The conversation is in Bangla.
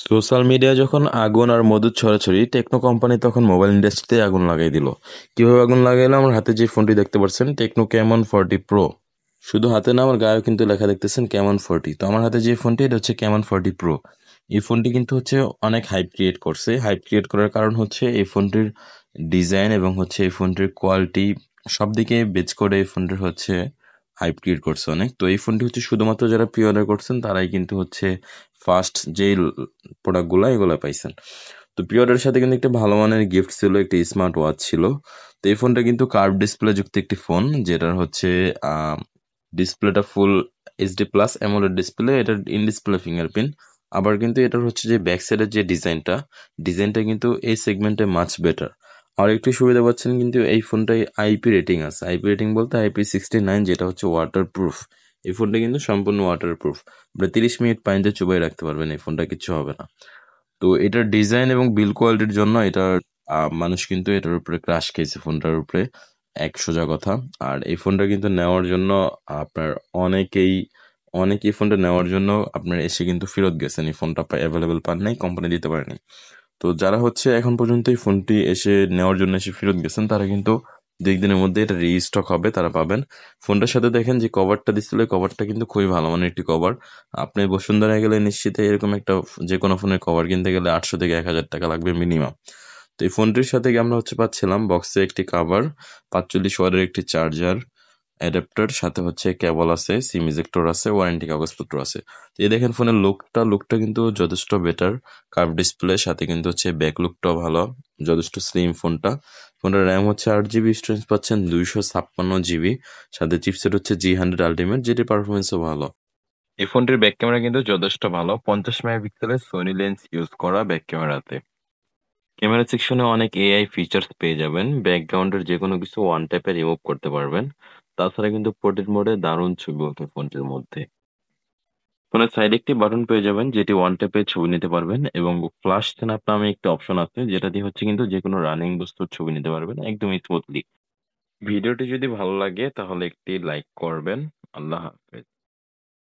সোশ্যাল মিডিয়ায় যখন আগুন আর মধুর ছড়াছড়ি, টেকনো কোম্পানি তখন মোবাইল ইন্ডাস্ট্রিতে আগুন লাগাই দিল। কিভাবে আগুন লাগাইলো? আমার হাতে যে ফোনটি দেখতে পাচ্ছেন, টেকনো ক্যামন 40 প্রো। শুধু হাতে না, আমার গায়েও কিন্তু লেখা দেখতেছেন ক্যামন 40। তো আমার হাতে যে ফোনটি, এটা হচ্ছে ক্যামন 40 প্রো। এই ফোনটি কিন্তু হচ্ছে অনেক হাইপ ক্রিয়েট করছে। হাইপ ক্রিয়েট করার কারণ হচ্ছে এই ফোনটির ডিজাইন এবং হচ্ছে এই ফোনটির কোয়ালিটি, সব দিকে বেচ করে এই ফোনটির হচ্ছে হাইপ ক্রিয়েট করছে অনেক। তো এই ফোনটি হচ্ছে শুধুমাত্র যারা প্রি অর্ডার করছেন তারাই কিন্তু হচ্ছে ফার্স্ট যেই প্রোডাক্টগুলো এগুলো পাইছেন। তো প্রি অর্ডারের সাথে কিন্তু একটা ভালো মানের গিফট ছিল, একটা স্মার্ট ওয়াচ ছিল। তো এই ফোনটা কিন্তু কার্ভ ডিসপ্লে যুক্ত একটি ফোন, যেটার হচ্ছে ডিসপ্লেটা ফুল HD+ অ্যামোলেড ডিসপ্লে, এটার ইন ডিসপ্লে ফিঙ্গারপ্রিন্ট। আবার কিন্তু এটার হচ্ছে যে ব্যাক সাইডের যে ডিজাইনটা কিন্তু এই সেগমেন্টে মাচ বেটার। আর একটু সুবিধা পাচ্ছেন কিন্তু এই ফোনটায় IP রেটিং আছে। IP রেটিং বলতে IP69, যেটা হচ্ছে ওয়াটার প্রুফ। এই ফোনটা কিন্তু সম্পূর্ণ ওয়াটার প্রুফ। আপনি 30 মিনিট পানিতে চুবাই রাখতে পারবেন, এই ফোনটা কিচ্ছু হবে না। তো এটার ডিজাইন এবং বিল কোয়ালিটির জন্য এটার মানুষ কিন্তু এটার উপরে ক্রাশ খেয়েছে, ফোনটার উপরে, এক সোজা কথা। আর এই ফোনটা কিন্তু নেওয়ার জন্য আপনার অনেকেই অনেকেই ফোনটা নেওয়ার জন্য আপনার এসে কিন্তু ফেরত গেছেন, এই ফোনটা অ্যাভেলেবেল পান নাই, কোম্পানি দিতে পারেনি। তো যারা হচ্ছে এখন পর্যন্ত এই ফোনটি এসে নেওয়ার জন্য এসে ফেরত গেছেন, তারা কিন্তু 2 একদিনের মধ্যে এটা রিস্টক হবে, তারা পাবেন। ফোনটার সাথে দেখেন যে কভারটা দিচ্ছিল, কভারটা কিন্তু খুবই ভালো মানের একটি কভার। আপনি বসুন্ধরায় গেলে নিশ্চিত এরকম একটা যে কোনো ফোনের কভার কিনতে গেলে 800 থেকে 1000 টাকা লাগবে মিনিমাম। তো এই ফোনটির সাথে আমরা হচ্ছে পাচ্ছিলাম বক্সে একটি কাভার, 45 ওয়াটের একটি চার্জার, অ্যাডাপ্টার, সাথে হচ্ছে কেবল আছে, সিম ইজেক্টর আছে, ওয়ারেন্টি কাগজপত্র আছে। তো এই দেখেন ফোনের লুকটা কিন্তু যথেষ্ট বেটার। কার্ভ ডিসপ্লে, সাথে কিন্তু হচ্ছে ব্যাক লুকটাও ভালো, যথেষ্ট স্লিম ফোনটা। ফোনটার র্যাম হচ্ছে 8 GB, স্টোরেজ পাচ্ছেন 256 GB, সাথে চিপসেট হচ্ছে G100 আলটিমেট, যেটির পারফরমেন্সও ভালো। এই ফোনটির ব্যাক ক্যামেরা কিন্তু যথেষ্ট ভালো, 50 মেগাপিক্সেলের সোনি লেন্স ইউজ করা ব্যাক ক্যামেরাতে। ক্যামেরা সেকশনে অনেক AI ফিচার্স পেয়ে যাবেন। ব্যাকগ্রাউন্ডের যে কোনো কিছু ওয়ান ট্যাপে রিমুভ করতে পারবেন। তাছাড়া কিন্তু পোর্ট্রেট মোডে দারুণ ছবি ওঠে ফোনটির মধ্যে। ফোনের সাইডে একটি বাটন পেয়ে যাবেন, যেটি ওয়ান ট্যাপে ছবি নিতে পারবেন, এবং ফ্ল্যাশ স্ন্যাপ নামে একটি অপশন আছে, যেটা দিয়ে হচ্ছে কিন্তু যে কোনো রানিং বস্তুর ছবি নিতে পারবেন একদম স্মুথলি। ভিডিওটি যদি ভালো লাগে তাহলে একটি লাইক করবেন। আল্লাহ হাফেজ।